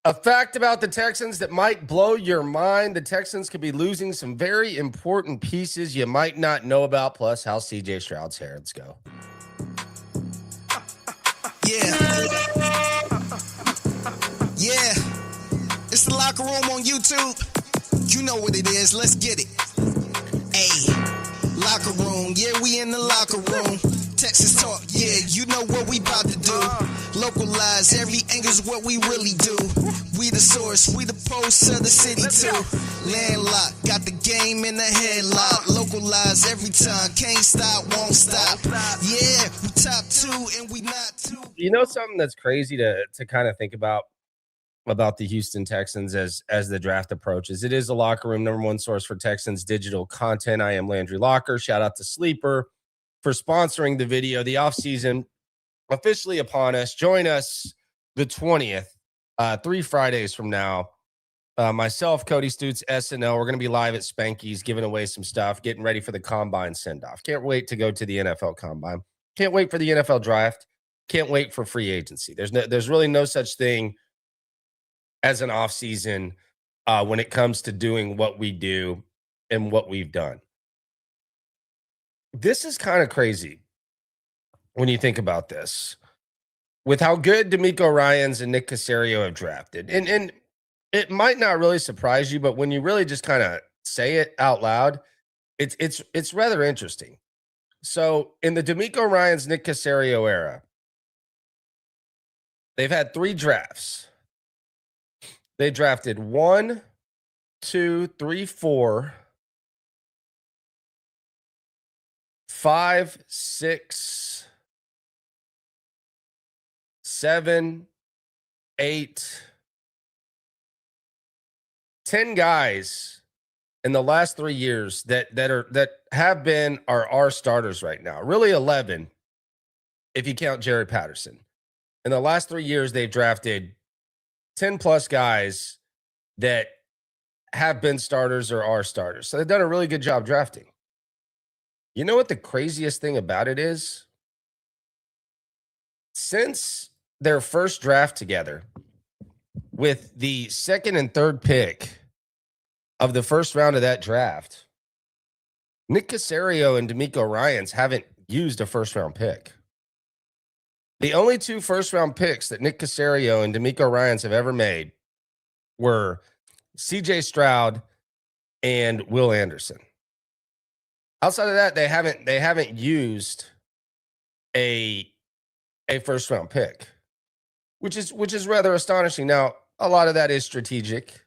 A fact about the Texans that might blow your mind. The Texans could be losing some very important pieces you might not know about, plus how CJ Stroud's hair. Let's go. Yeah. Yeah. It's the Locker Room on YouTube. You know what it is. Let's get it. Hey. Locker Room. Yeah, we in the locker room. Texas talk. Yeah, you know what we about to do. Localize every angle's what we really do. We the source, we the pulse of the city too. Landlocked, got the game in the headlock. Localize every time, can't stop, won't stop. Yeah, we top 2 and we not 2. You know something that's crazy to kind of think about the Houston Texans as the draft approaches? It is the Locker Room, number one source for Texans digital content. I am Landry Locker. Shout out to Sleeper for sponsoring the video. The offseason officially upon us. Join us the 20th, 3 Fridays from now. Myself, Cody Stoots, SNL. We're going to be live at Spanky's, giving away some stuff, getting ready for the Combine send-off. Can't wait to go to the NFL Combine. Can't wait for the NFL Draft. Can't wait for free agency. There's really no such thing as an offseason when it comes to doing what we do and what we've done. This is kind of crazy when you think about this, with how good DeMeco Ryans and Nick Caserio have drafted. And it might not really surprise you, but when you really just kind of say it out loud, it's rather interesting. So in the DeMeco Ryans, Nick Caserio era, they've had 3 drafts. They drafted 1, 2, 3, 4, 5, 6, 7, 8, 10 guys in the last 3 years that have been are starters right now. Really 11 if you count Jared Patterson. In the last 3 years, they've drafted 10 plus guys that have been starters or are starters. So they've done a really good job drafting. You know what the craziest thing about it is? Since their first draft together, with the 2nd and 3rd pick of the first round of that draft, Nick Caserio and DeMeco Ryans haven't used a first-round pick. The only 2 first-round picks that Nick Caserio and DeMeco Ryans have ever made were CJ Stroud and Will Anderson. Outside of that, they haven't used a first-round pick, which is rather astonishing. Now, a lot of that is strategic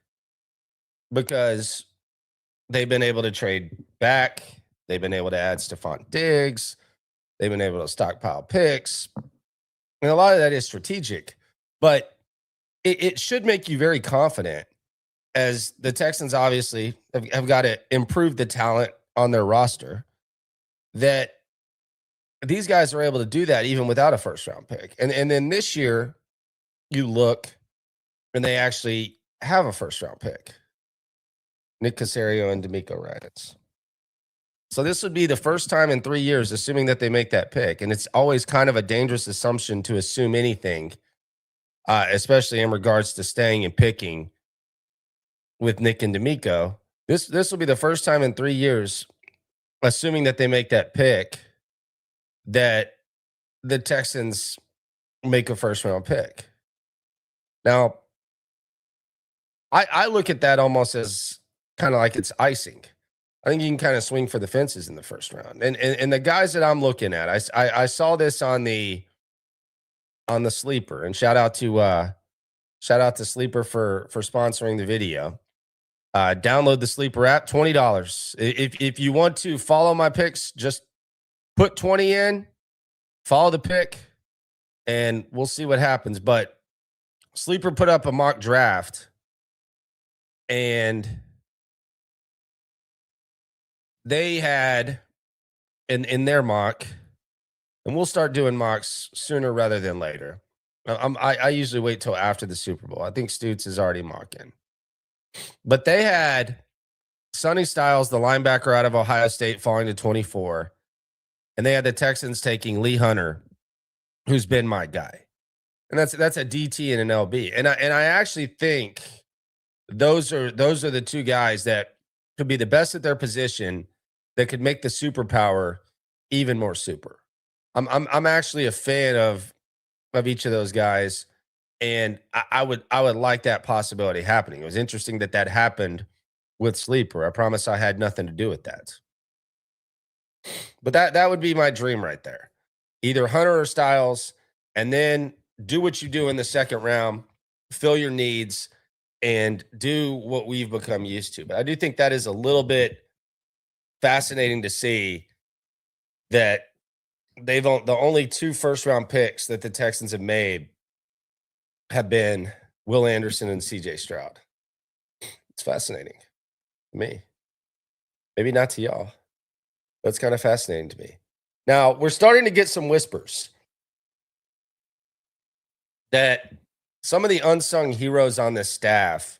because they've been able to trade back. They've been able to add Stephon Diggs. They've been able to stockpile picks. And a lot of that is strategic. But it should make you very confident, as the Texans obviously have got to improve the talent on their roster, that these guys are able to do that even without a first-round pick. And then this year, you look, and they actually have a first-round pick. Nick Caserio and DeMeco Ryans. So this would be the first time in 3 years, assuming that they make that pick. And it's always kind of a dangerous assumption to assume anything, especially in regards to staying and picking with Nick and DeMeco. This will be the first time in 3 years, assuming that they make that pick, that the Texans make a first-round pick. Now, I look at that almost as kind of like it's icing. I think you can kind of swing for the fences in the first round. And the guys that I'm looking at, I saw this on the Sleeper, and shout out to Sleeper for sponsoring the video. Download the Sleeper app, $20. If you want to follow my picks, just put 20 in, follow the pick, and we'll see what happens. But Sleeper put up a mock draft, and they had in their mock, and we'll start doing mocks sooner rather than later. I usually wait till after the Super Bowl. I think Stoots is already mocking. But they had Sonny Styles, the linebacker out of Ohio State, falling to 24. And they had the Texans taking Lee Hunter, who's been my guy. And that's a DT and an LB. And I actually think those are the two guys that could be the best at their position that could make the superpower even more super. I'm actually a fan of each of those guys, and I would like that possibility happening. It was interesting that happened with Sleeper. I promise I had nothing to do with that. But that would be my dream right there. Either Hunter or Styles, and then do what you do in the second round, fill your needs, and do what we've become used to. But I do think that is a little bit fascinating to see that the only 2 first-round picks that the Texans have made have been Will Anderson and CJ Stroud. It's fascinating to me. Maybe not to y'all. That's kind of fascinating to me. Now, we're starting to get some whispers that some of the unsung heroes on this staff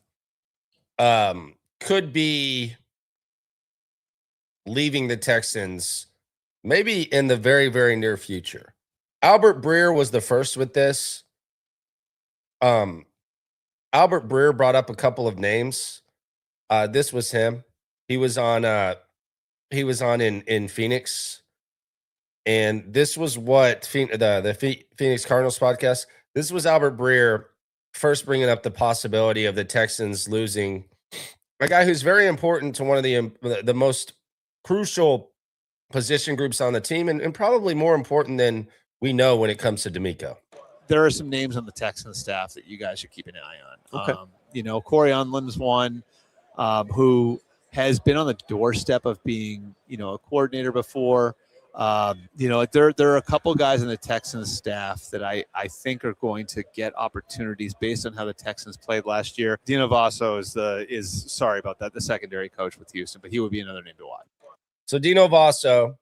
could be leaving the Texans maybe in the very, very near future. Albert Breer was the first with this. Albert Breer brought up a couple of names. This was him. He was on in Phoenix. And this was what the Phoenix Cardinals podcast. This was Albert Breer first bringing up the possibility of the Texans losing a guy who's very important to one of the most crucial position groups on the team, and probably more important than we know when it comes to DeMeco. There are some names on the Texans staff that you guys should keep an eye on. Okay. Corey Unlin's one who has been on the doorstep of being, a coordinator before. There are a couple guys in the Texans staff that I think are going to get opportunities based on how the Texans played last year. Dino Vasso is sorry about that, the secondary coach with Houston, but he would be another name to watch. So Dino Vasso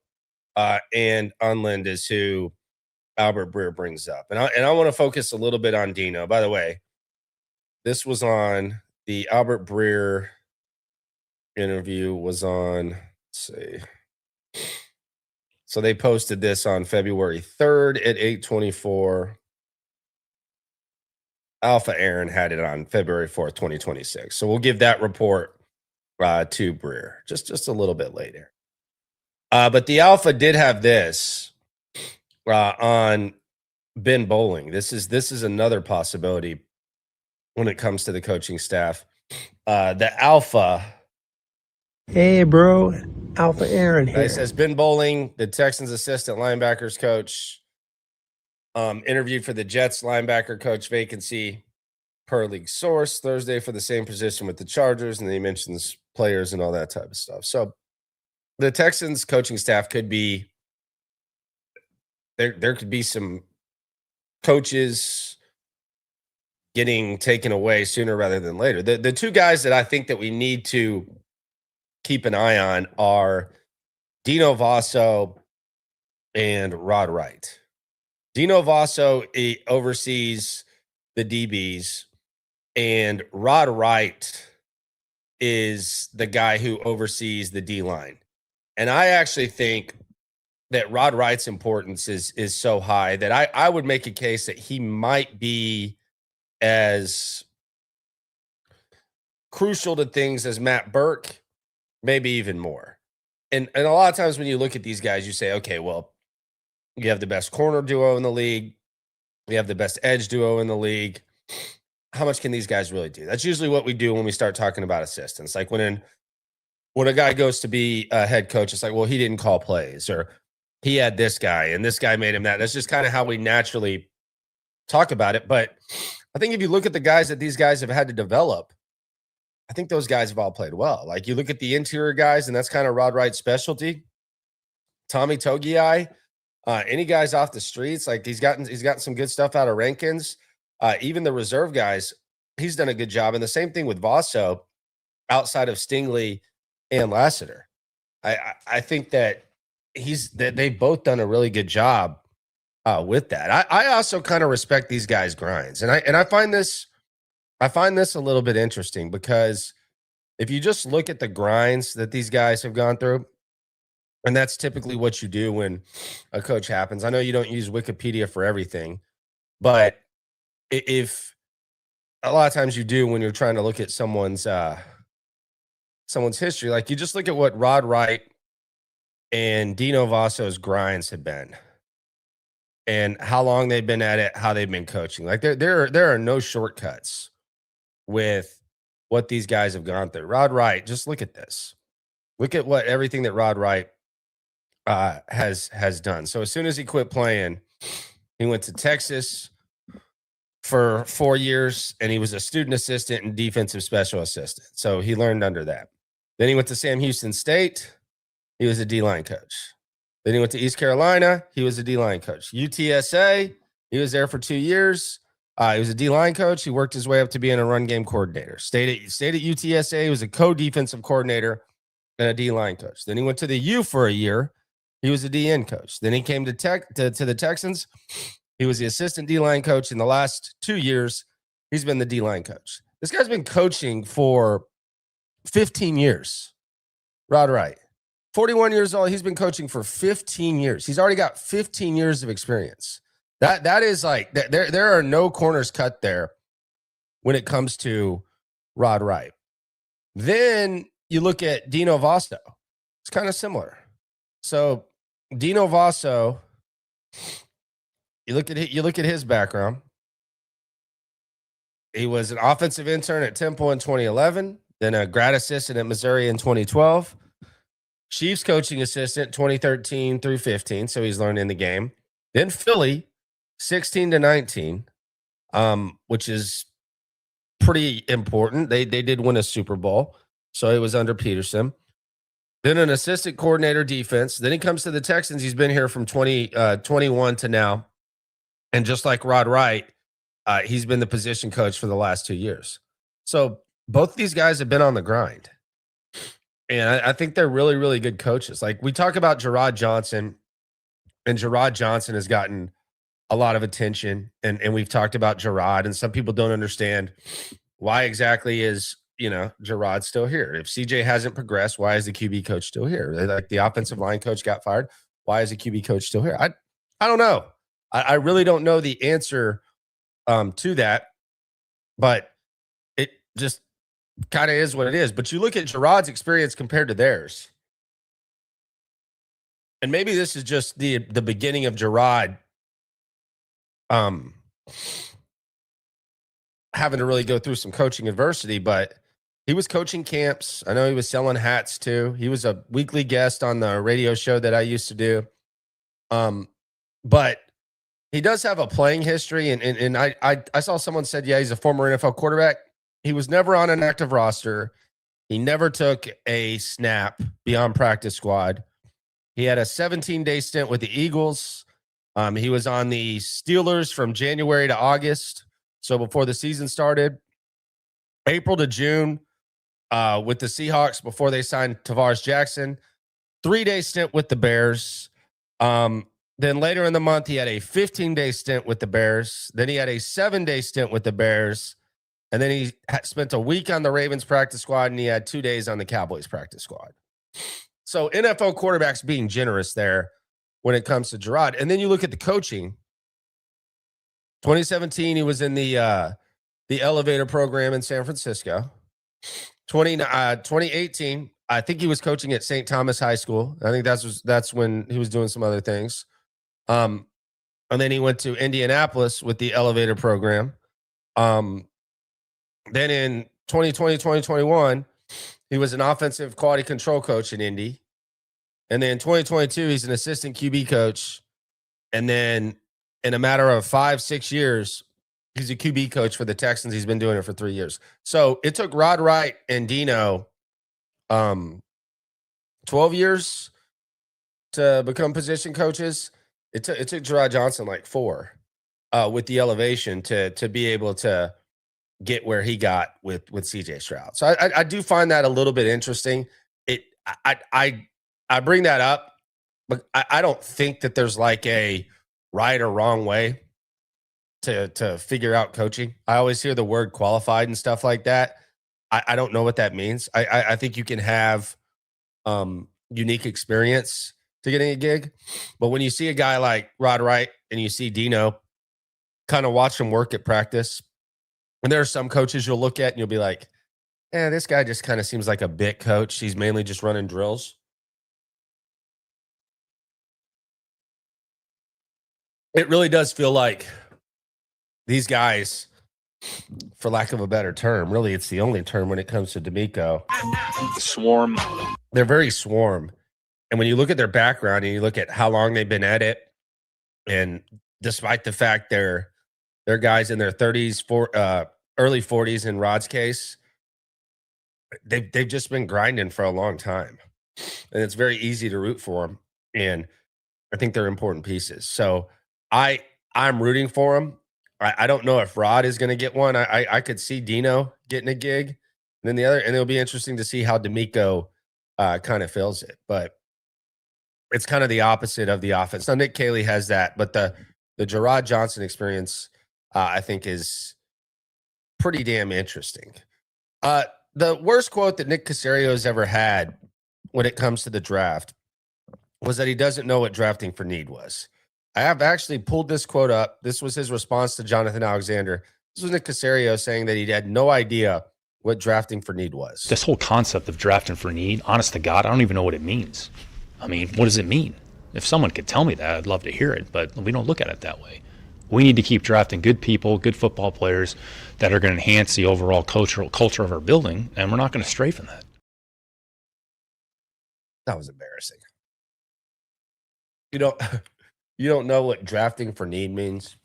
and Unlind is who Albert Breer brings up. And I want to focus a little bit on Dino. By the way, this was on the Albert Breer interview was on, let's see. So they posted this on February 3rd at 8:24. Alpha Aaron had it on February 4th, 2026. So we'll give that report to Breer just a little bit later. But the Alpha did have this on Ben Bowling. This is another possibility when it comes to the coaching staff. The Alpha. Hey, bro. Alpha Aaron here. It says Ben Bowling, the Texans assistant linebackers coach, interviewed for the Jets linebacker coach vacancy per league source Thursday for the same position with the Chargers. And then he mentions players and all that type of stuff. So the Texans coaching staff could be, there could be some coaches getting taken away sooner rather than later. The two guys that I think that we need to keep an eye on are Dino Vasso and Rod Wright. Dino Vasso oversees the DBs, and Rod Wright is the guy who oversees the D-line. And I actually think that Rod Wright's importance is so high that I would make a case that he might be as crucial to things as Matt Burke, maybe even more. And a lot of times when you look at these guys, you say, okay, well, you have the best corner duo in the league. You have the best edge duo in the league. How much can these guys really do? That's usually what we do when we start talking about assistants. Like when a guy goes to be a head coach, it's like, well, he didn't call plays, or he had this guy and this guy made him that. That's just kind of how we naturally talk about it. But I think if you look at the guys that these guys have had to develop, I think those guys have all played well. Like you look at the interior guys, and that's kind of Rod Wright's specialty. Tommy Togiai, any guys off the streets, like he's gotten some good stuff out of Rankins. Even the reserve guys, he's done a good job. And the same thing with Vasso outside of Stingley and Lassiter. I think that they've both done a really good job with that. I also kind of respect these guys' grinds. And I find this a little bit interesting because if you just look at the grinds that these guys have gone through, and that's typically what you do when a coach happens. I know you don't use Wikipedia for everything, but if a lot of times you do when you're trying to look at someone's history, like you just look at what Rod Wright and Dino Vasso's grinds have been and how long they've been at it, how they've been coaching. Like there are no shortcuts with what these guys have gone through. Rod Wright, just look at this. Look at everything that Rod Wright has done. So as soon as he quit playing, he went to Texas for 4 years, and he was a student assistant and defensive special assistant. So he learned under that. Then he went to Sam Houston State. He was a D-line coach. Then he went to East Carolina. He was a D-line coach. UTSA, he was there for 2 years. He was a D-line coach. He worked his way up to being a run game coordinator. Stayed at UTSA. He was a co-defensive coordinator and a D-line coach. Then he went to the U for a year. He was a DN coach. Then he came to the Texans. He was the assistant D-line coach. In the last 2 years, he's been the D-line coach. This guy's been coaching for 15 years. Rod Wright, 41 years old. He's been coaching for 15 years. He's already got 15 years of experience. That is like there are no corners cut there when it comes to Rod Wright. Then you look at Dino Vasso. It's kind of similar. So Dino Vasso, you look at his background. He was an offensive intern at Temple in 2011, then a grad assistant at Missouri in 2012, Chiefs coaching assistant 2013 through 15, so he's learning the game. Then Philly, 16 to 19, which is pretty important. They did win a Super Bowl, so it was under Peterson. Then an assistant coordinator defense. Then he comes to the Texans. He's been here from 2021 to now. And just like Rod Wright, he's been the position coach for the last 2 years. So both these guys have been on the grind. And I think they're really, really good coaches. Like we talk about Gerard Johnson, and Gerard Johnson has gotten a lot of attention. And we've talked about Gerard, and some people don't understand why exactly is, Gerard still here. If CJ hasn't progressed, why is the QB coach still here? Like the offensive line coach got fired. Why is the QB coach still here? I don't know. I really don't know the answer to that, but it just kind of is what it is. But you look at Gerard's experience compared to theirs, and maybe this is just the beginning of Gerard having to really go through some coaching adversity, but he was coaching camps. I know he was selling hats too. He was a weekly guest on the radio show that I used to do. But he does have a playing history, and I saw someone said, yeah, he's a former NFL quarterback. He was never on an active roster. He never took a snap beyond practice squad. He had a 17-day stint with the Eagles. He was on the Steelers from January to August, so before the season started. April to June with the Seahawks before they signed Tavares Jackson. 3-day stint with the Bears. Then later in the month, he had a 15-day stint with the Bears. Then he had a 7-day stint with the Bears. And then he spent a week on the Ravens practice squad, and he had 2 days on the Cowboys practice squad. So NFL quarterbacks being generous there when it comes to Gerard. And then you look at the coaching. 2017, he was in the elevator program in San Francisco. 2018, I think he was coaching at St. Thomas High School. I think that's when he was doing some other things. And then he went to Indianapolis with the elevator program. Then in 2020, 2021, he was an offensive quality control coach in Indy. And then in 2022, he's an assistant QB coach. And then in a matter of 5-6 years, he's a QB coach for the Texans. He's been doing it for 3 years. So it took Rod Wright and Dino 12 years to become position coaches. It took Gerard Johnson like 4 with the elevation to be able to get where he got with CJ Stroud. So I do find that a little bit interesting. I bring that up, but I don't think that there's like a right or wrong way to figure out coaching. I always hear the word qualified and stuff like that. I don't know what that means. I think you can have unique experience to getting a gig. But when you see a guy like Rod Wright and you see Dino, kind of watch him work at practice. And there are some coaches you'll look at and you'll be like, this guy just kind of seems like a bit coach. He's mainly just running drills. It really does feel like these guys, for lack of a better term, really it's the only term when it comes to DeMeco. Swarm. They're very swarm. And when you look at their background and you look at how long they've been at it, and despite the fact they're guys in their 30s, early 40s in Rod's case, they've just been grinding for a long time. And it's very easy to root for them. And I think they're important pieces. So I'm rooting for them. I don't know if Rod is going to get one. I could see Dino getting a gig. And then and it'll be interesting to see how DeMeco kind of fills it. But it's kind of the opposite of the offense. Now, Nick Caley has that, but the Gerard Johnson experience, I think, is pretty damn interesting. The worst quote that Nick Caserio has ever had when it comes to the draft was that he doesn't know what drafting for need was. I have actually pulled this quote up. This was his response to Jonathan Alexander. This was Nick Caserio saying that he had no idea what drafting for need was. This whole concept of drafting for need, honest to God, I don't even know what it means. I mean, what does it mean? If someone could tell me that, I'd love to hear it, but we don't look at it that way. We need to keep drafting good people, good football players that are going to enhance the overall culture of our building, and we're not going to stray from that. That was embarrassing. You don't know what drafting for need means?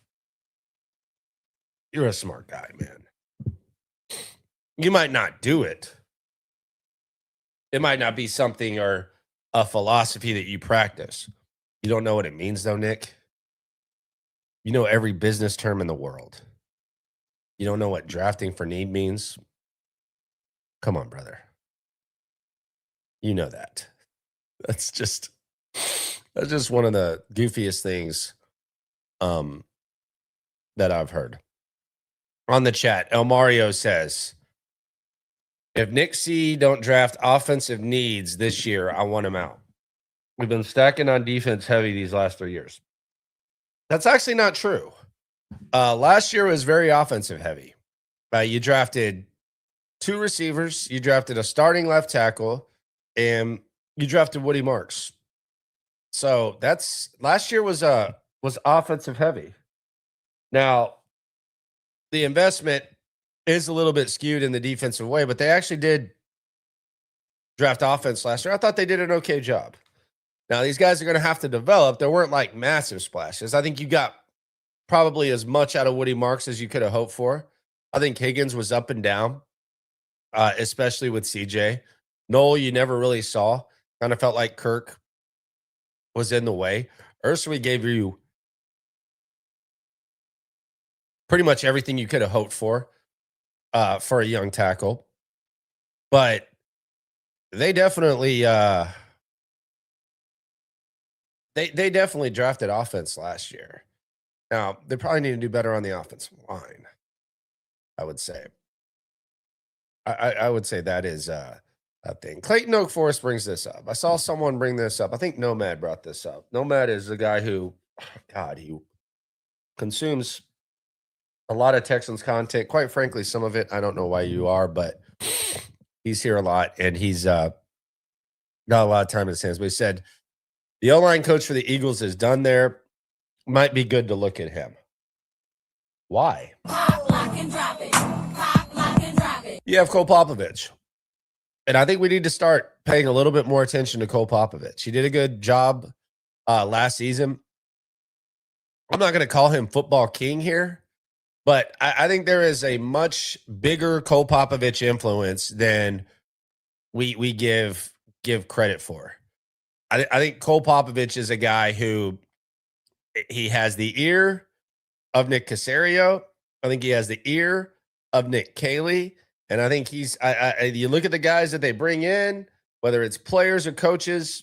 You're a smart guy, man. You might not do it. It might not be something or a philosophy that you practice. You don't know what it means, though, Nick. You know every business term in the world. You don't know what drafting for need means? Come on, brother. You know that. That's just one of the goofiest things that I've heard. On the chat, El Mario says, if Nick C don't draft offensive needs this year, I want him out. We've been stacking on defense heavy these last 3 years. That's actually not true. Last year was very offensive heavy. You drafted 2 receivers, you drafted a starting left tackle, and you drafted Woody Marks. So that's last year was offensive heavy. Now, the investment is a little bit skewed in the defensive way, but they actually did draft offense last year. I thought they did an okay job. Now, these guys are going to have to develop. There weren't like massive splashes. I think you got probably as much out of Woody Marks as you could have hoped for. I think Higgins was up and down, especially with CJ. Noel, you never really saw. Kind of felt like Kirk was in the way. Ursary gave you pretty much everything you could have hoped for a young tackle. But they definitely they definitely drafted offense last year. Now, they probably need to do better on the offensive line, I would say. I would say that is a thing. Clayton Oak Forest brings this up. I saw someone bring this up. I think Nomad brought this up. Nomad is the guy who, he consumes a lot of Texans content. Quite frankly, some of it, I don't know why you are, but he's here a lot, and he's got a lot of time in his hands. But he said, the O-line coach for the Eagles is done there. Might be good to look at him. Why? Pop, lock, and drop it. Pop, lock, and drop it. You have Cole Popovich. And I think we need to start paying a little bit more attention to Cole Popovich. He did a good job last season. I'm not going to call him football king here, but I think there is a much bigger Cole Popovich influence than we give credit for. I think Cole Popovich is a guy who he has the ear of Nick Caserio. I think he has the ear of Nick Caley. And I think he's you look at the guys that they bring in, whether it's players or coaches,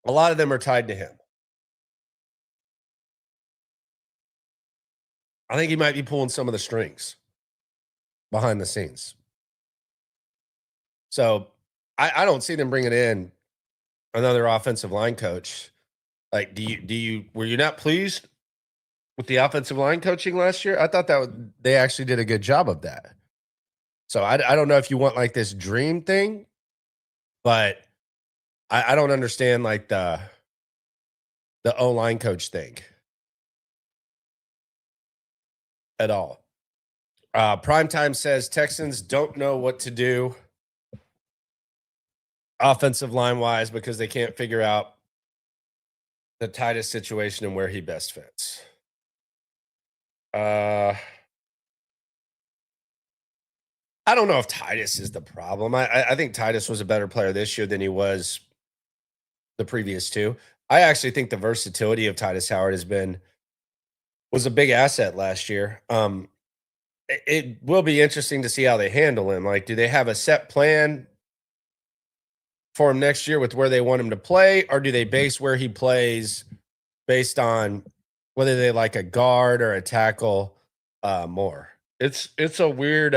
a lot of them are tied to him. I think he might be pulling some of the strings behind the scenes. So I don't see them bringing in another offensive line coach. Like, were you not pleased with the offensive line coaching last year. I thought they actually did a good job of that. So I don't know if you want like this dream thing, but I don't understand like the O-line coach thing at all. Primetime says Texans don't know what to do offensive line wise because they can't figure out the Titus situation and where he best fits. I don't know if Titus is the problem. I think Titus was a better player this year than he was the previous two. I actually think the versatility of Titus Howard was a big asset last year. It will be interesting to see how they handle him. Like, do they have a set plan for him next year with where they want him to play, or do they base where he plays based on whether they like a guard or a tackle more? It's a weird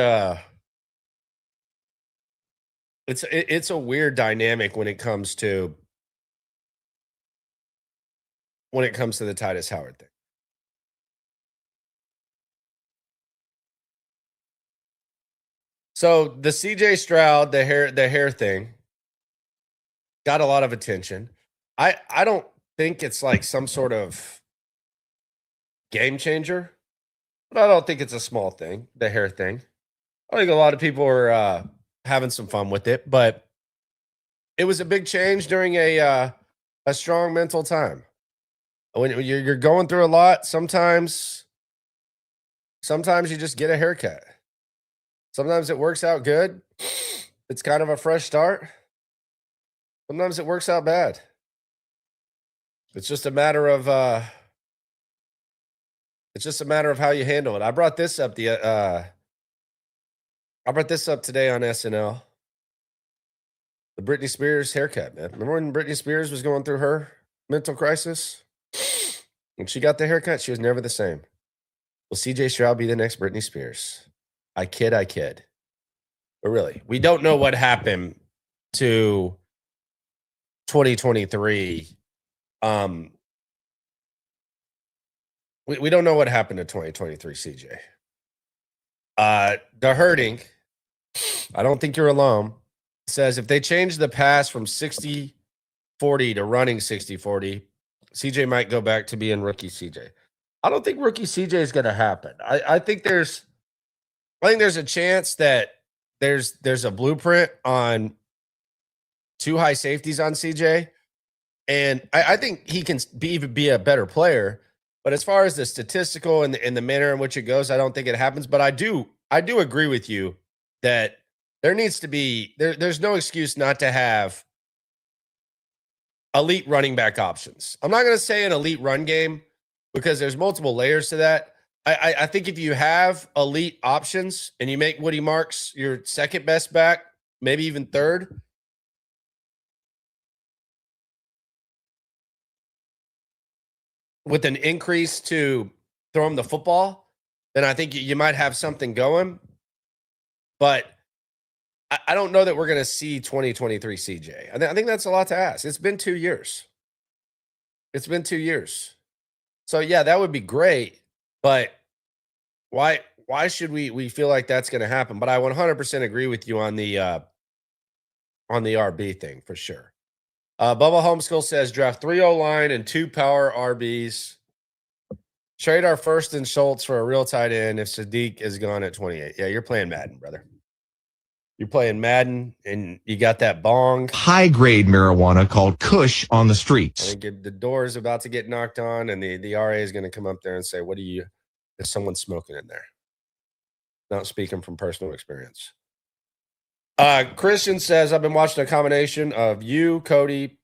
it's a weird dynamic when it comes to the Titus Howard thing. So the CJ Stroud, the hair thing got a lot of attention. I don't think it's like some sort of game changer, but I don't think it's a small thing, the hair thing. I think a lot of people are having some fun with it, but it was a big change during a strong mental time. When you're going through a lot, sometimes you just get a haircut. Sometimes it works out good. It's kind of a fresh start. Sometimes it works out bad. It's just a matter of how you handle it. I brought this up today on SNL. The Britney Spears haircut, man. Remember when Britney Spears was going through her mental crisis? When she got the haircut, she was never the same. Will CJ Stroud be the next Britney Spears? I kid. But really, we don't know what happened to 2023. We don't know what happened to 2023 CJ. The hurting, I don't think you're alone, says if they change the pass from 60-40 to running 60-40, CJ might go back to being rookie CJ. I don't think rookie CJ is going to happen. I think there's a chance that there's a blueprint on two high safeties on CJ, and I think he can be a better player. But as far as the statistical and the manner in which it goes, I don't think it happens. But I do agree with you that there needs to be there's no excuse not to have elite running back options. I'm not going to say an elite run game because there's multiple layers to that. I think if you have elite options and you make Woody Marks your second best back, maybe even third, with an increase to throw him the football, then I think you might have something going. But I don't know that we're going to see 2023 CJ. I think that's a lot to ask. It's been 2 years. So, yeah, that would be great. But why should we feel like that's going to happen? But I 100% agree with you on the RB thing for sure. Bubba Homeschool says draft 3 O-line and 2 power RBs. Trade our first and Schultz for a real tight end if Sadiq is gone at 28. Yeah, you're playing Madden, brother. You're playing Madden, and you got that bong. High-grade marijuana called Kush on the I streets. think the door is about to get knocked on, and the RA is going to come up there and say, is someone smoking in there? Not speaking from personal experience. Christian says, I've been watching a combination of you, Cody,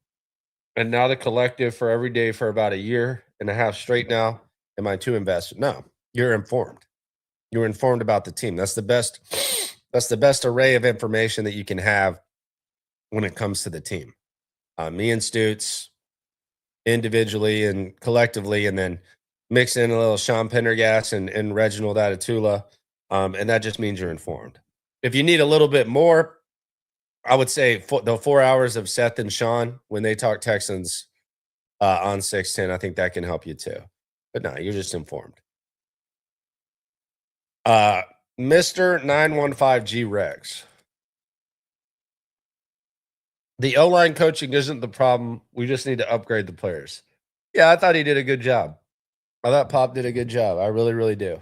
and now the collective for every day for about a year and a half straight now. Am I too invested? No, you're informed. You're informed about the team. That's the best array of information that you can have when it comes to the team. Me and Stoots individually and collectively, and then mix in a little Sean Pendergast and Reginald Atatula. And that just means you're informed. If you need a little bit more, I would say the 4 hours of Seth and Sean when they talk Texans on 610, I think that can help you too. But no, you're just informed. Mr. 915G Rex. The O-line coaching isn't the problem. We just need to upgrade the players. Yeah, I thought he did a good job. I thought Pop did a good job. I really, really do.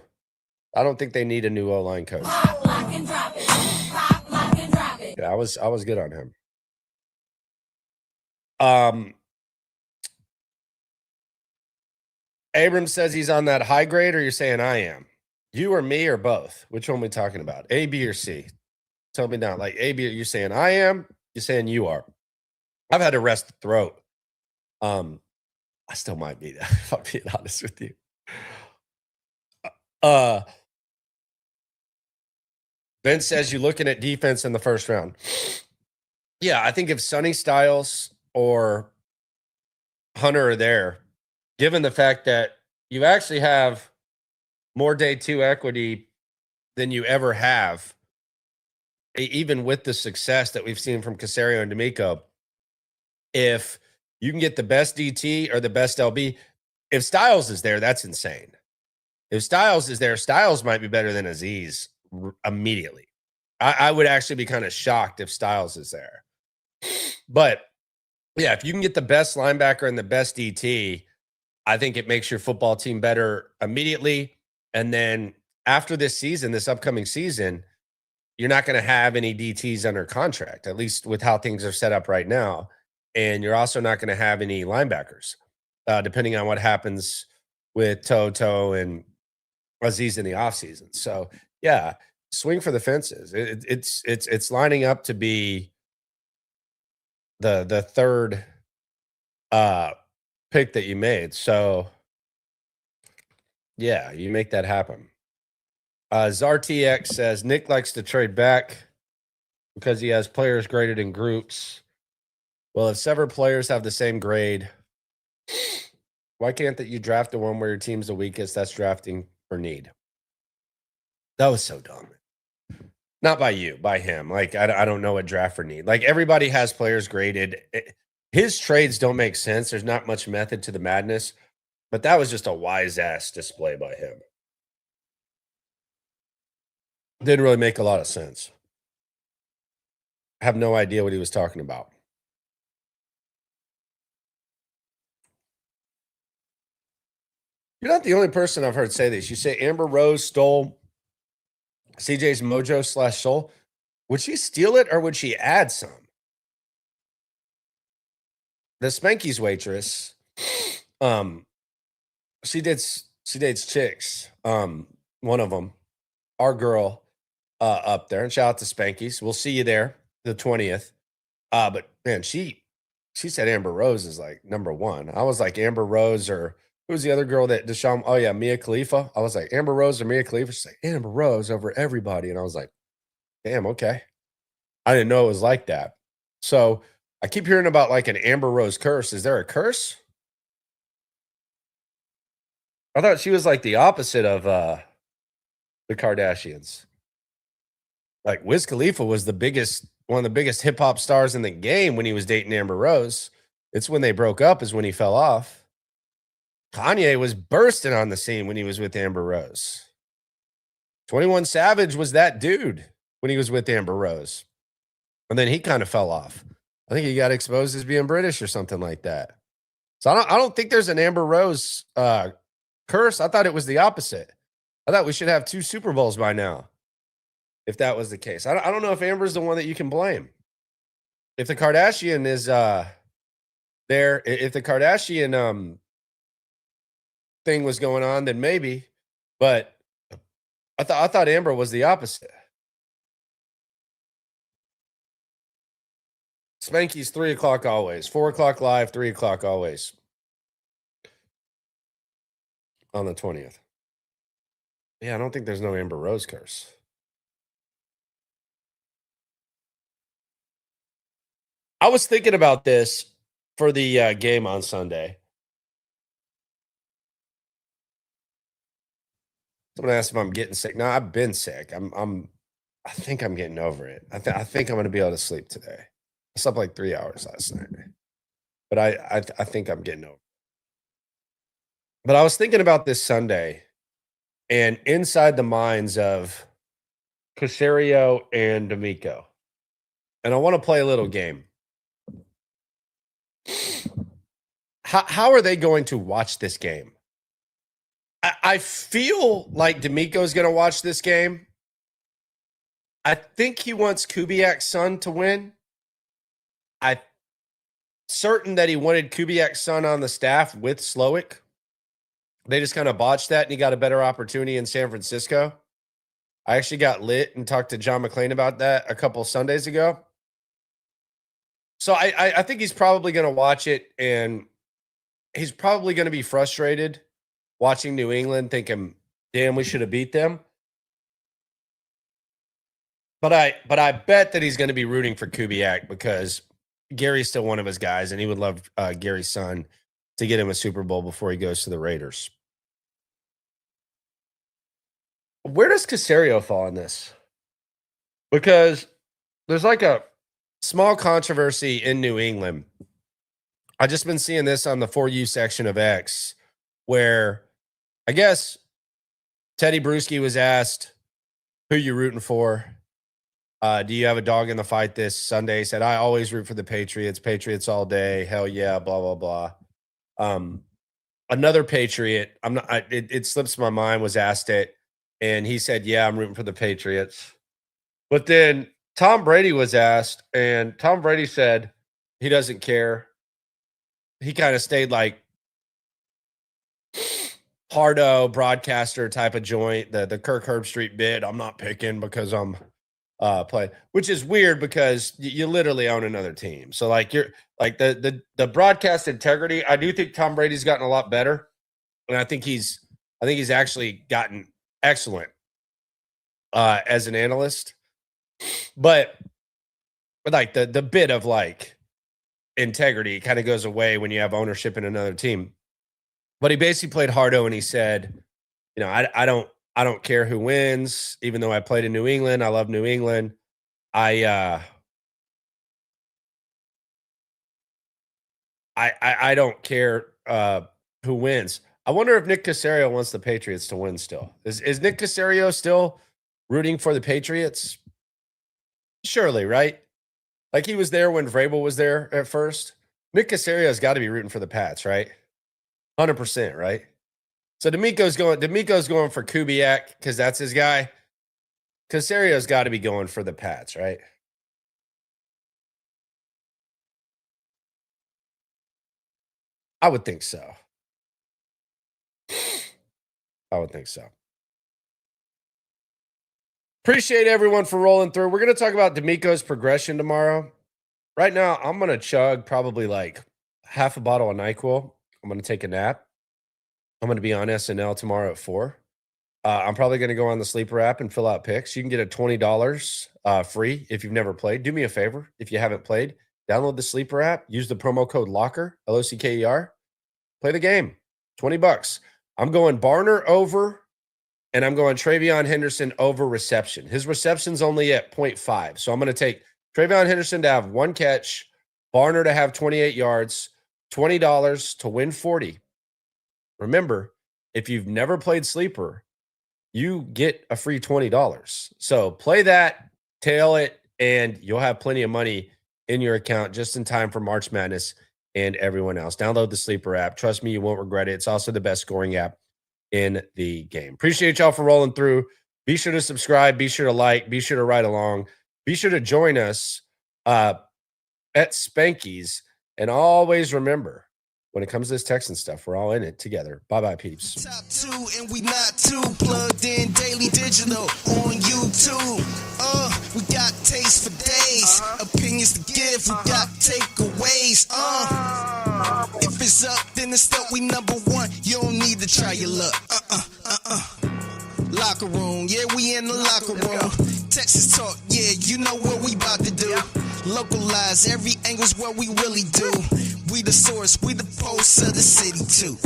I don't think they need a new O-line coach. Pop, lock, and drop it. Pop, lock, and drop it. Yeah, I was good on him. Abrams says he's on that high grade, or you're saying I am? You or me or both? Which one are we talking about? A, B, or C? Tell me now. Like A, B, you're saying I am? You're saying you are? I've had to rest the throat. I still might be that, if I'm being honest with you. Ben says you're looking at defense in the first round. Yeah, I think if Sonny Styles or Hunter are there, given the fact that you actually have more day two equity than you ever have, even with the success that we've seen from Caserio and DeMeco, if you can get the best DT or the best LB, if Styles is there, that's insane. If Styles is there, Styles might be better than Aziz immediately. I would actually be kind of shocked if Styles is there. But yeah, if you can get the best linebacker and the best DT, I think it makes your football team better immediately. And then after this season, this upcoming season, you're not going to have any DTs under contract, at least with how things are set up right now. And you're also not going to have any linebackers, depending on what happens with Toto and Aziz in the offseason. So, yeah, swing for the fences. It's lining up to be the third pick that you made. So, yeah, you make that happen. ZarTX says Nick likes to trade back because he has players graded in groups. Well, if several players have the same grade, why can't that you draft the one where your team's the weakest? That's drafting for need. That was so dumb. Not by you, by him. Like, I don't know what draft for need. Like, everybody has players graded. His trades don't make sense. There's not much method to the madness, but that was just a wise ass display by him. Didn't really make a lot of sense. I have no idea what he was talking about. You're not the only person I've heard say this. You say Amber Rose stole CJ's mojo / soul. Would she steal it or would she add some? The Spanky's waitress, she dates chicks. One of them, our girl, up there. And shout out to Spanky's. We'll see you there the 20th. But man, she said Amber Rose is like number one. I was like Amber Rose or who was the other girl that Deshaun? Oh yeah, Mia Khalifa. I was like Amber Rose or Mia Khalifa. She's like Amber Rose over everybody, and I was like, damn, okay. I didn't know it was like that. So I keep hearing about like an Amber Rose curse. Is there a curse? I thought she was like the opposite of the Kardashians. Like Wiz Khalifa was one of the biggest hip hop stars in the game when he was dating Amber Rose. It's when they broke up is when he fell off. Kanye was bursting on the scene when he was with Amber Rose. 21 Savage was that dude when he was with Amber Rose. And then he kind of fell off. I think he got exposed as being British or something like that. So I don't think there's an Amber Rose curse. I thought it was the opposite. I thought we should have 2 Super Bowls by now, if that was the case. I don't know if Amber's the one that you can blame. If the Kardashian is there, if the Kardashian thing was going on, then maybe. But I thought Amber was the opposite. Spanky's 3 o'clock always. 4 o'clock live, 3 o'clock always. On the 20th. Yeah, I don't think there's no Amber Rose curse. I was thinking about this for the game on Sunday. Someone asked if I'm getting sick. No, I've been sick. I think I'm getting over it. I think I'm going to be able to sleep today. I slept like 3 hours last night, but I think I'm getting over it. But I was thinking about this Sunday and inside the minds of Caserio and DeMeco. And I want to play a little game. How are they going to watch this game? I feel like DeMeco's going to watch this game. I think he wants Kubiak's son to win. I'm certain that he wanted Kubiak's son on the staff with Slowick. They just kind of botched that, and he got a better opportunity in San Francisco. I actually got lit and talked to John McClain about that a couple Sundays ago. So I think he's probably going to watch it, and he's probably going to be frustrated watching New England, thinking, damn, we should have beat them. But I bet that he's going to be rooting for Kubiak because Gary's still one of his guys, and he would love Gary's son to get him a Super Bowl before he goes to the Raiders. Where does Caserio fall in this? Because there's like a small controversy in New England. I've just been seeing this on the For You section of X, where I guess Teddy Bruschi was asked, who you rooting for? Do you have a dog in the fight this Sunday? He said, I always root for the Patriots. Patriots all day. Hell yeah, blah, blah, blah. Another Patriot, it slips my mind, was asked it, and he said, yeah, I'm rooting for the Patriots. But then Tom Brady was asked, and Tom Brady said he doesn't care. He kind of stayed like hardo broadcaster type of joint, the Kirk Herbstreit bit. I'm not picking because I'm playing, which is weird because you literally own another team. So like you're like the broadcast integrity. I do think Tom Brady's gotten a lot better, and I think he's actually gotten excellent as an analyst. But like the bit of like integrity kind of goes away when you have ownership in another team. But he basically played hardo, and he said, you know, I don't care who wins, even though I played in New England. I love New England. I don't care who wins. I wonder if Nick Caserio wants the Patriots to win still. Is Nick Caserio still rooting for the Patriots? Surely, right? Like he was there when Vrabel was there at first. Nick Caserio's got to be rooting for the Pats, right? 100%, right? So DeMeco's going for Kubiak because that's his guy. Caserio's got to be going for the Pats, right? I would think so. Appreciate everyone for rolling through. We're going to talk about DeMeco's progression tomorrow. Right now, I'm going to chug probably like half a bottle of NyQuil. I'm going to take a nap. I'm going to be on SNL tomorrow at 4. I'm probably going to go on the Sleeper app and fill out picks. You can get a $20 free if you've never played. Do me a favor. If you haven't played, download the Sleeper app. Use the promo code LOCKER, LOCKER. Play the game. $20. I'm going Barner over, and I'm going Travion Henderson over reception. His reception's only at 0.5. So I'm going to take Travion Henderson to have 1 catch, Barner to have 28 yards, $20 to win 40. Remember, if you've never played Sleeper, you get a free $20. So play that, tail it, and you'll have plenty of money in your account just in time for March Madness and everyone else. Download the Sleeper app. Trust me, you won't regret it. It's also the best scoring app in the game. Appreciate y'all for rolling through. Be sure to subscribe. Be sure to like. Be sure to ride along. Be sure to join us at Spanky's. And always remember, when it comes to this Texan stuff, we're all in it together. Bye-bye, peeps. Top 2 and we not too plugged in daily digital on YouTube. We got taste for days, opinions to give, we got takeaways. If it's up, then it's up, we number 1. You don't need to try your luck. Locker room, yeah, we in the locker room. Texas talk, yeah, you know what we about to do. Localize every angle's what we really do. We the source, we the pulse of the city too.